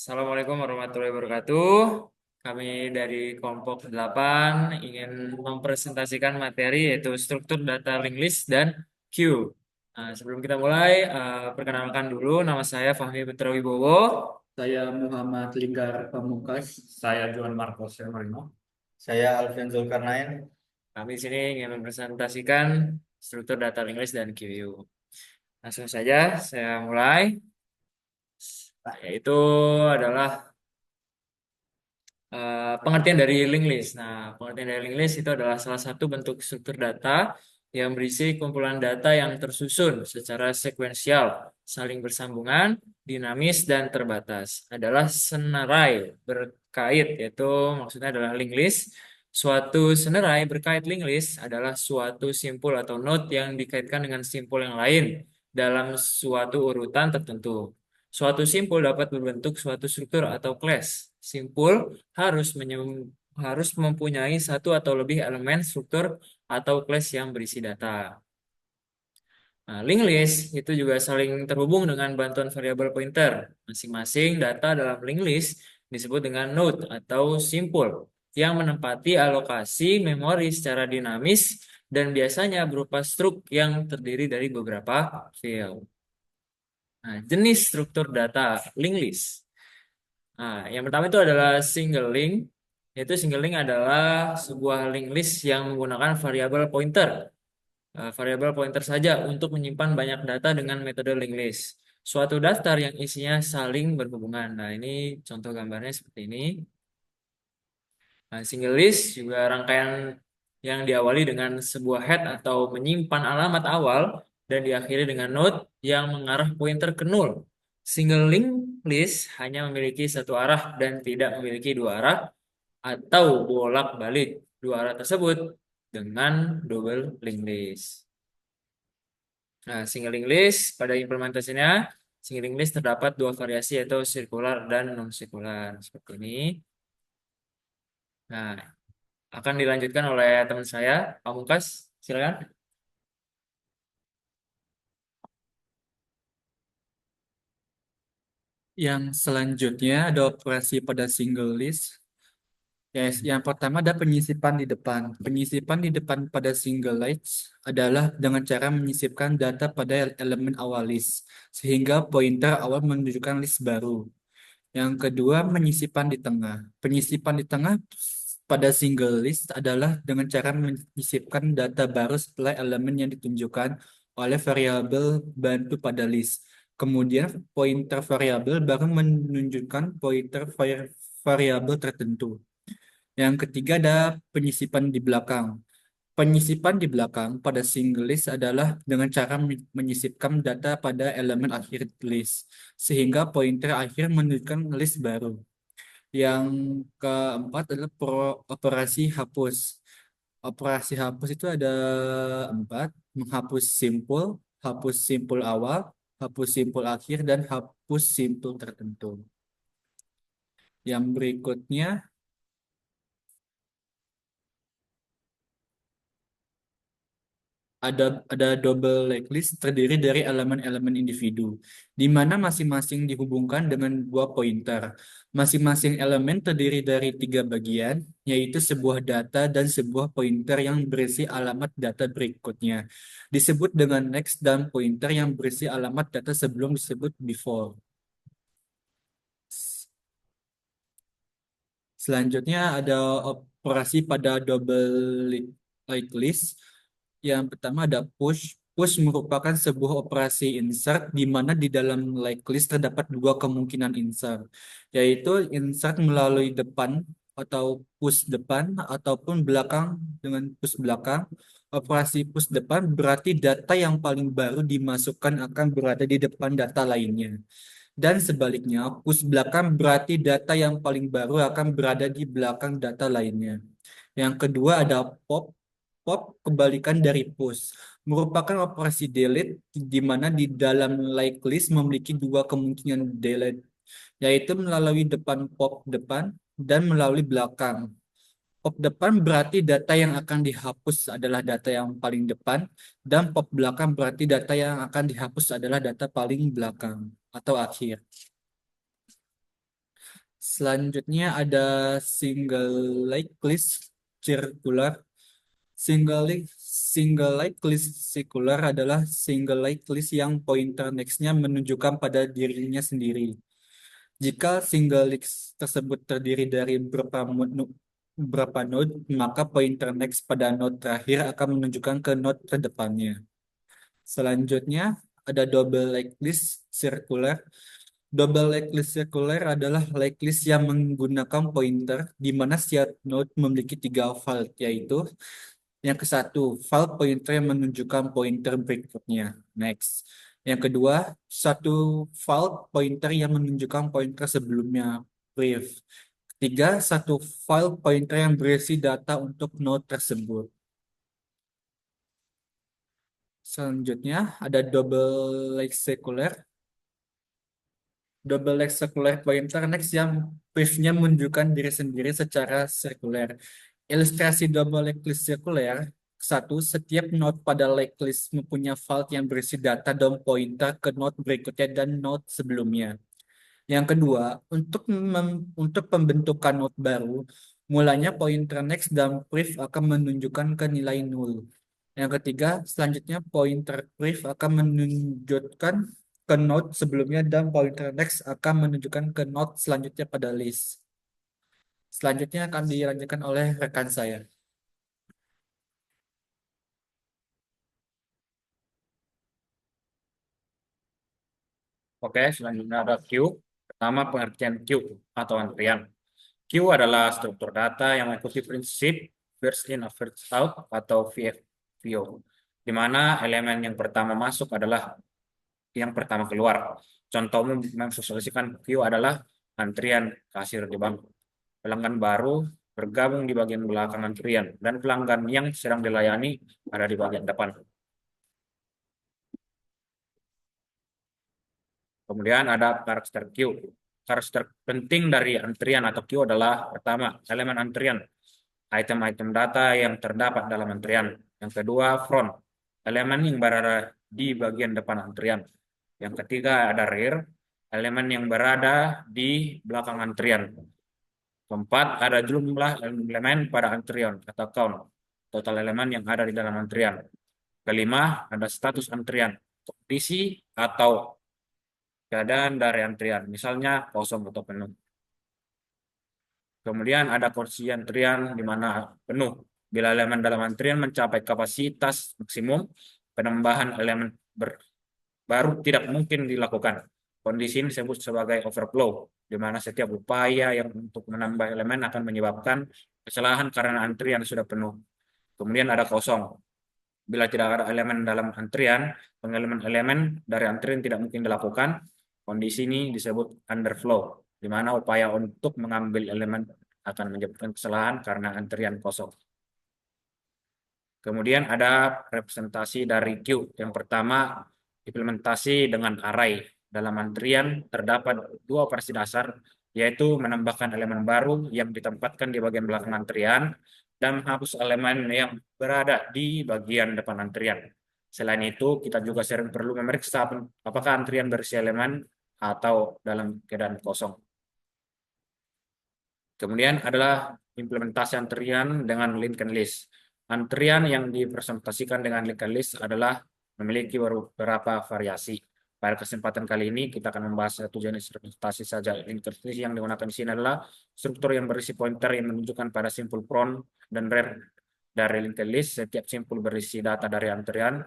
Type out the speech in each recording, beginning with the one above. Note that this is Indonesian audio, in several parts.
Assalamualaikum warahmatullahi wabarakatuh. Kami dari kelompok 8 ingin mempresentasikan materi yaitu struktur data link list dan queue. Sebelum kita mulai, perkenalkan dulu nama saya Fahmi Putra Wibowo. Saya Muhammad Linggar Pamungkas. Saya Juan Marcos Marino. Saya Alfian Zulkarnain. Kami di sini ingin mempresentasikan struktur data link list dan queue. Langsung saja saya mulai. Yaitu adalah pengertian dari link list. Nah, pengertian dari link list itu adalah salah satu bentuk struktur data yang berisi kumpulan data yang tersusun secara sekuensial, saling bersambungan, dinamis, dan terbatas. Adalah senarai berkait, yaitu maksudnya adalah link list. Suatu senarai berkait link list adalah suatu simpul atau node yang dikaitkan dengan simpul yang lain dalam suatu urutan tertentu. Suatu simpul dapat berbentuk suatu struktur atau class. Simpul harus mempunyai satu atau lebih elemen struktur atau kelas yang berisi data. Nah, link list itu juga saling terhubung dengan bantuan variabel pointer. Masing-masing data dalam link list disebut dengan node atau simpul yang menempati alokasi memori secara dinamis dan biasanya berupa struk yang terdiri dari beberapa field. Nah, jenis struktur data link list. Nah, yang pertama itu adalah single link. Yaitu single link adalah sebuah link list yang menggunakan variabel pointer. Variabel pointer saja untuk menyimpan banyak data dengan metode link list. Suatu daftar yang isinya saling berhubungan. Nah, ini contoh gambarnya seperti ini. Nah, single list juga rangkaian yang diawali dengan sebuah head atau menyimpan alamat awal dan diakhiri dengan node yang mengarah pointer ke nol. Single link list hanya memiliki satu arah dan tidak memiliki dua arah atau bolak-balik dua arah tersebut dengan double link list. Nah, single link list pada implementasinya, single link list terdapat dua variasi yaitu sirkular dan non-sirkular seperti ini. Nah, akan dilanjutkan oleh teman saya, Pamungkas. Silakan. Yang selanjutnya ada operasi pada single list. Yes, yang pertama ada penyisipan di depan. Penyisipan di depan pada single list adalah dengan cara menyisipkan data pada elemen awal list, sehingga pointer awal menunjukkan list baru. Yang kedua, menyisipan di tengah. Penyisipan di tengah pada single list adalah dengan cara menyisipkan data baru setelah elemen yang ditunjukkan oleh variabel bantu pada list. Kemudian, pointer variabel baru menunjukkan pointer variabel tertentu. Yang ketiga ada penyisipan di belakang. Penyisipan di belakang pada single list adalah dengan cara menyisipkan data pada elemen akhir list, sehingga pointer akhir menunjukkan list baru. Yang keempat adalah operasi hapus. Operasi hapus itu ada empat, menghapus hapus simpul awal, hapus simpul akhir, dan hapus simpul tertentu. Yang berikutnya ada double like list terdiri dari elemen-elemen individu, di mana masing-masing dihubungkan dengan dua pointer. Masing-masing elemen terdiri dari tiga bagian, yaitu sebuah data dan sebuah pointer yang berisi alamat data berikutnya. Disebut dengan next dan pointer yang berisi alamat data sebelum disebut before. Selanjutnya ada operasi pada double like list. Yang pertama ada push. Push merupakan sebuah operasi insert di mana di dalam like list terdapat dua kemungkinan insert, yaitu insert melalui depan atau push depan ataupun belakang dengan push belakang. Operasi push depan berarti data yang paling baru dimasukkan akan berada di depan data lainnya. Dan sebaliknya, push belakang berarti data yang paling baru akan berada di belakang data lainnya. Yang kedua ada pop. Pop kebalikan dari push. Merupakan operasi delete di mana di dalam like list memiliki dua kemungkinan delete, yaitu melalui depan pop depan dan melalui belakang. Pop depan berarti data yang akan dihapus adalah data yang paling depan, dan pop belakang berarti data yang akan dihapus adalah data paling belakang atau akhir. Selanjutnya ada single like list circular. Single like list circular adalah single like list yang pointer next-nya menunjukkan pada dirinya sendiri. Jika single list tersebut terdiri dari beberapa node, maka pointer next pada node terakhir akan menunjukkan ke node terdepannya. Selanjutnya ada double like list circular. Double like list circular adalah like list yang menggunakan pointer di mana setiap node memiliki tiga value, yaitu yang ke satu, file pointer yang menunjukkan pointer berikutnya. Next. Yang kedua, satu file pointer yang menunjukkan pointer sebelumnya. Brief. Ketiga, satu file pointer yang berisi data untuk node tersebut. Selanjutnya, ada double like circular. Double like circular pointer next yang briefnya menunjukkan diri sendiri secara sirkuler. Ilustrasi double like list circular. Satu, setiap node pada like list mempunyai file yang berisi data dan pointer ke node berikutnya dan node sebelumnya. Yang kedua, untuk pembentukan node baru, mulanya pointer next dan brief akan menunjukkan ke nilai nol. Yang ketiga, selanjutnya pointer brief akan menunjukkan ke node sebelumnya dan pointer next akan menunjukkan ke node selanjutnya pada list. Selanjutnya akan dilanjutkan oleh rekan saya. Oke, selanjutnya ada queue. Pertama, pengertian queue atau antrian. Queue adalah struktur data yang mengikuti prinsip first in, first out atau VFO, di mana elemen yang pertama masuk adalah yang pertama keluar. Contoh umum memvisualisasikan queue adalah antrian kasir di bank. Pelanggan baru bergabung di bagian belakang antrian, dan pelanggan yang sedang dilayani ada di bagian depan. Kemudian ada karakter queue. Karakter penting dari antrian atau queue adalah pertama, elemen antrian, item-item data yang terdapat dalam antrian. Yang kedua, front, elemen yang berada di bagian depan antrian. Yang ketiga, ada rear, elemen yang berada di belakang antrian. Keempat, ada jumlah elemen pada antrian atau count, total elemen yang ada di dalam antrian. Kelima, ada status antrian, kondisi atau keadaan dari antrian, misalnya kosong atau penuh. Kemudian ada kursi antrian di mana penuh. Bila elemen dalam antrian mencapai kapasitas maksimum, penambahan elemen baru tidak mungkin dilakukan. Kondisi ini disebut sebagai overflow, di mana setiap upaya yang untuk menambah elemen akan menyebabkan kesalahan karena antrian sudah penuh. Kemudian ada kosong. Bila tidak ada elemen dalam antrian, pengeleman elemen dari antrian tidak mungkin dilakukan. Kondisi ini disebut underflow, di mana upaya untuk mengambil elemen akan menyebabkan kesalahan karena antrian kosong. Kemudian ada representasi dari queue. Yang pertama, implementasi dengan array. Dalam antrian terdapat dua operasi dasar, yaitu menambahkan elemen baru yang ditempatkan di bagian belakang antrian dan menghapus elemen yang berada di bagian depan antrian. Selain itu, kita juga sering perlu memeriksa apakah antrian berisi elemen atau dalam keadaan kosong. Kemudian adalah implementasi antrian dengan linked list. Antrian yang dipresentasikan dengan linked list adalah memiliki beberapa variasi. Pada kesempatan kali ini kita akan membahas satu jenis representasi saja. Linked list yang digunakan di sini adalah struktur yang berisi pointer yang menunjukkan pada simpul front dan rear dari linked list. Setiap simpul berisi data dari antrian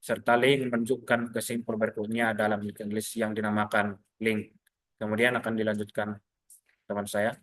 serta link menunjukkan ke simpul berikutnya dalam linked list yang dinamakan link. Kemudian akan dilanjutkan teman saya.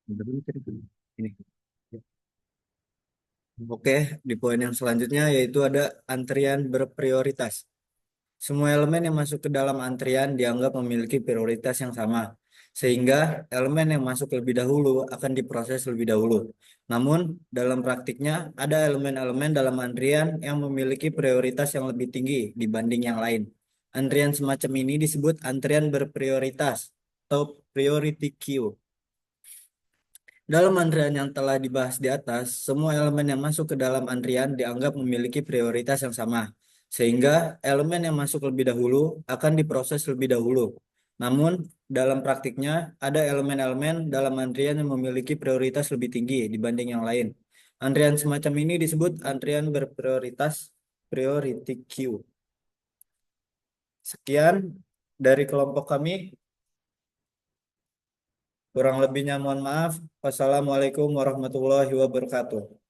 Ini. Oke, di poin yang selanjutnya yaitu ada antrian berprioritas. Semua elemen yang masuk ke dalam antrian dianggap memiliki prioritas yang sama, sehingga elemen yang masuk lebih dahulu akan diproses lebih dahulu. Namun, dalam praktiknya, ada elemen-elemen dalam antrian yang memiliki prioritas yang lebih tinggi dibanding yang lain. Antrian semacam ini disebut antrian berprioritas atau priority queue. Dalam antrian yang telah dibahas di atas, semua elemen yang masuk ke dalam antrian dianggap memiliki prioritas yang sama, sehingga elemen yang masuk lebih dahulu akan diproses lebih dahulu. Namun, dalam praktiknya, ada elemen-elemen dalam antrian yang memiliki prioritas lebih tinggi dibanding yang lain. Antrian semacam ini disebut antrian berprioritas priority queue. Sekian dari kelompok kami. Kurang lebihnya mohon maaf. Wassalamualaikum warahmatullahi wabarakatuh.